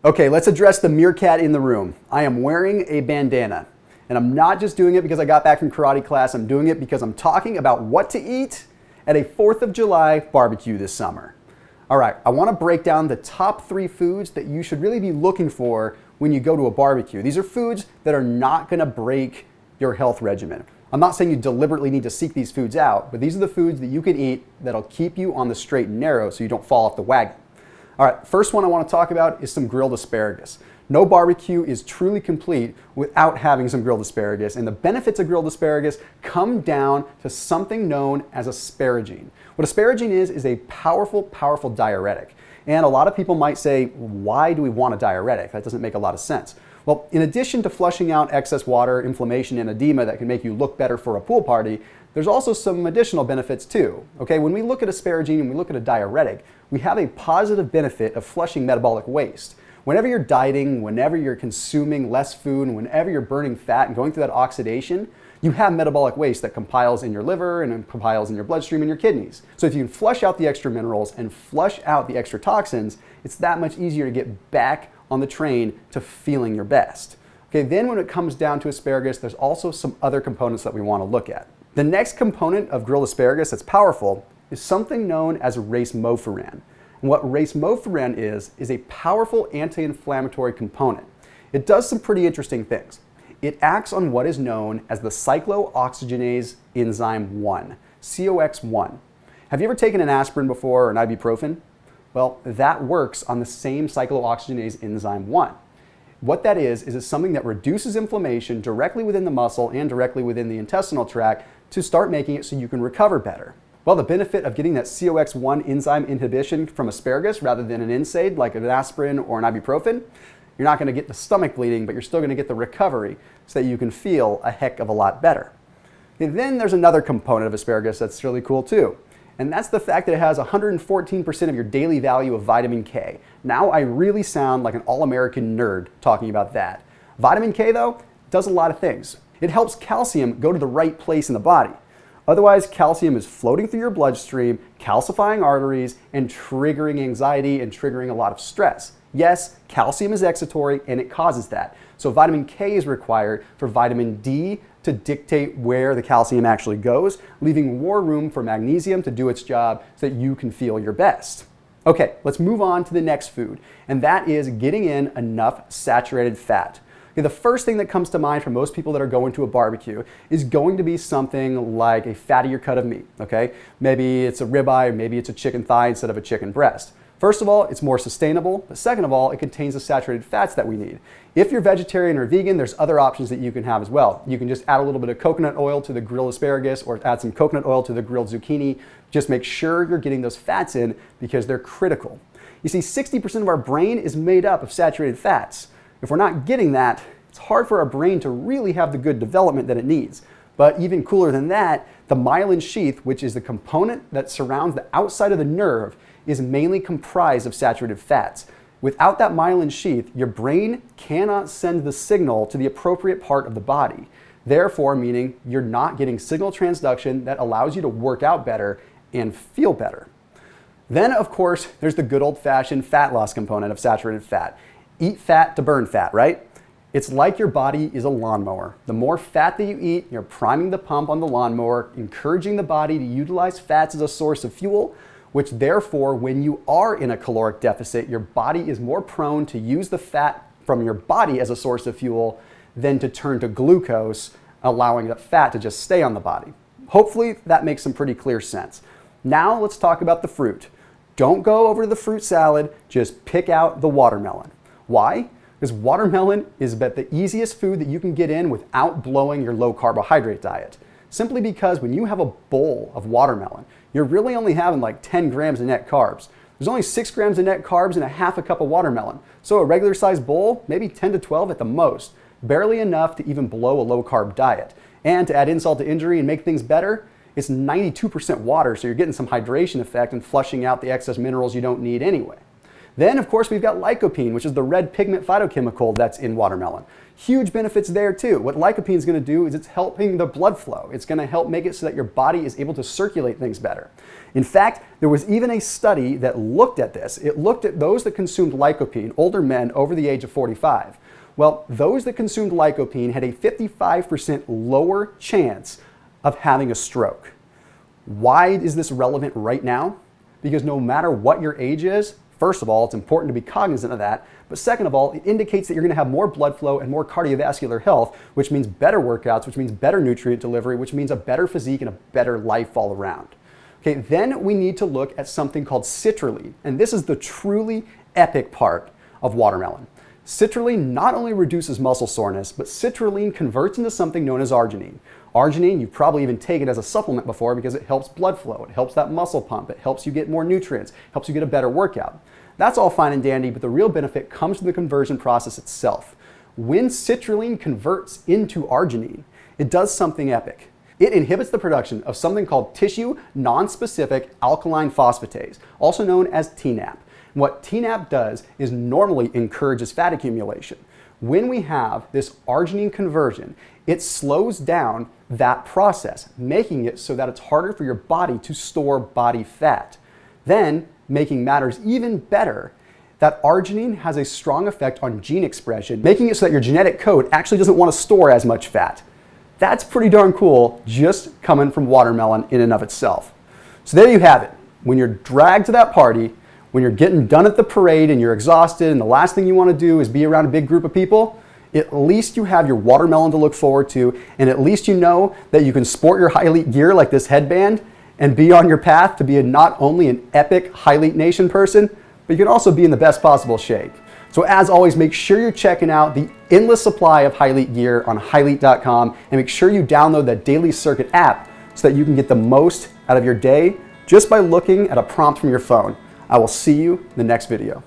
Okay, let's address the meerkat in the room. I am wearing a bandana, and I'm not just doing it because I got back from karate class. I'm doing it because I'm talking about what to eat at a 4th of July barbecue this summer. All right, I want to break down the top 3 foods that you should really be looking for when you go to a barbecue. These are foods that are not going to break your health regimen. I'm not saying you deliberately need to seek these foods out, but these are the foods that you can eat that'll keep you on the straight and narrow so you don't fall off the wagon. All right, first one I want to talk about is some grilled asparagus. No barbecue is truly complete without having some grilled asparagus, and the benefits of grilled asparagus come down to something known as asparagine. What asparagine is a powerful, powerful diuretic. And a lot of people might say, why do we want a diuretic? That doesn't make a lot of sense. Well, in addition to flushing out excess water, inflammation, and edema that can make you look better for a pool party, there's also some additional benefits too. Okay, when we look at asparagine and we look at a diuretic, we have a positive benefit of flushing metabolic waste. Whenever you're dieting, whenever you're consuming less food, and whenever you're burning fat and going through that oxidation, you have metabolic waste that compiles in your liver and compiles in your bloodstream and your kidneys. So if you can flush out the extra minerals and flush out the extra toxins, it's that much easier to get back on the train to feeling your best. Okay, then when it comes down to asparagus, there's also some other components that we want to look at. The next component of grilled asparagus that's powerful is something known as racemophorin. And what racemophorin is a powerful anti-inflammatory component. It does some pretty interesting things. It acts on what is known as the cyclooxygenase enzyme 1, COX1. Have you ever taken an aspirin before or an ibuprofen? Well, that works on the same cyclooxygenase enzyme 1. What that is something that reduces inflammation directly within the muscle and directly within the intestinal tract to start making it so you can recover better. Well, the benefit of getting that COX1 enzyme inhibition from asparagus rather than an NSAID like an aspirin or an ibuprofen, you're not going to get the stomach bleeding, but you're still going to get the recovery so that you can feel a heck of a lot better. And then there's another component of asparagus that's really cool too. And that's the fact that it has 114% of your daily value of vitamin K. Now I really sound like an all-American nerd talking about that. Vitamin K, though, does a lot of things. It helps calcium go to the right place in the body. Otherwise, calcium is floating through your bloodstream, calcifying arteries, and triggering anxiety and triggering a lot of stress. Yes, calcium is excitatory and it causes that. So vitamin K is required for vitamin D to dictate where the calcium actually goes, leaving more room for magnesium to do its job so that you can feel your best. Okay, let's move on to the next food, and that is getting in enough saturated fat. Okay, the first thing that comes to mind for most people that are going to a barbecue is going to be something like a fattier cut of meat, okay? Maybe it's a ribeye, maybe it's a chicken thigh instead of a chicken breast. First of all, it's more sustainable, but second of all, it contains the saturated fats that we need. If you're vegetarian or vegan, there's other options that you can have as well. You can just add a little bit of coconut oil to the grilled asparagus or add some coconut oil to the grilled zucchini. Just make sure you're getting those fats in because they're critical. You see, 60% of our brain is made up of saturated fats. If we're not getting that, it's hard for our brain to really have the good development that it needs. But even cooler than that, the myelin sheath, which is the component that surrounds the outside of the nerve, is mainly comprised of saturated fats. Without that myelin sheath, your brain cannot send the signal to the appropriate part of the body. Therefore, meaning you're not getting signal transduction that allows you to work out better and feel better. Then, of course, there's the good old-fashioned fat loss component of saturated fat. Eat fat to burn fat, right? It's like your body is a lawnmower. The more fat that you eat, you're priming the pump on the lawnmower, encouraging the body to utilize fats as a source of fuel, which therefore, when you are in a caloric deficit, your body is more prone to use the fat from your body as a source of fuel than to turn to glucose, allowing that fat to just stay on the body. Hopefully that makes some pretty clear sense. Now let's talk about the fruit. Don't go over to the fruit salad, just pick out the watermelon. Why? Because watermelon is about the easiest food that you can get in without blowing your low carbohydrate diet. Simply because when you have a bowl of watermelon, you're really only having like 10 grams of net carbs. There's only 6 grams of net carbs in a half a cup of watermelon. So a regular sized bowl, maybe 10 to 12 at the most. Barely enough to even blow a low carb diet. And to add insult to injury and make things better, it's 92% water, so you're getting some hydration effect and flushing out the excess minerals you don't need anyway. Then, of course, we've got lycopene, which is the red pigment phytochemical that's in watermelon. Huge benefits there too. What lycopene is going to do is it's helping the blood flow. It's going to help make it so that your body is able to circulate things better. In fact, there was even a study that looked at this. It looked at those that consumed lycopene, older men over the age of 45. Well, those that consumed lycopene had a 55% lower chance of having a stroke. Why is this relevant right now? Because no matter what your age is, first of all, it's important to be cognizant of that. But second of all, it indicates that you're going to have more blood flow and more cardiovascular health, which means better workouts, which means better nutrient delivery, which means a better physique and a better life all around. Okay, then we need to look at something called citrulline. And this is the truly epic part of watermelon. Citrulline not only reduces muscle soreness, but citrulline converts into something known as arginine. Arginine, you've probably even taken as a supplement before because it helps blood flow, it helps that muscle pump, it helps you get more nutrients, helps you get a better workout. That's all fine and dandy, but the real benefit comes from the conversion process itself. When citrulline converts into arginine, it does something epic. It inhibits the production of something called tissue non-specific alkaline phosphatase, also known as TNAP. What TNAP does is normally encourages fat accumulation. When we have this arginine conversion, it slows down that process, making it so that it's harder for your body to store body fat. Then, making matters even better, that arginine has a strong effect on gene expression, making it so that your genetic code actually doesn't want to store as much fat. That's pretty darn cool, just coming from watermelon in and of itself. So there you have it. When you're dragged to that party, when you're getting done at the parade and you're exhausted and the last thing you want to do is be around a big group of people, at least you have your watermelon to look forward to, and at least you know that you can sport your HYLETE gear like this headband and be on your path to be not only an epic HYLETE Nation person, but you can also be in the best possible shape. So as always, make sure you're checking out the endless supply of HYLETE gear on HYLETE.com, and make sure you download that Daily Circuit app so that you can get the most out of your day just by looking at a prompt from your phone. I will see you in the next video.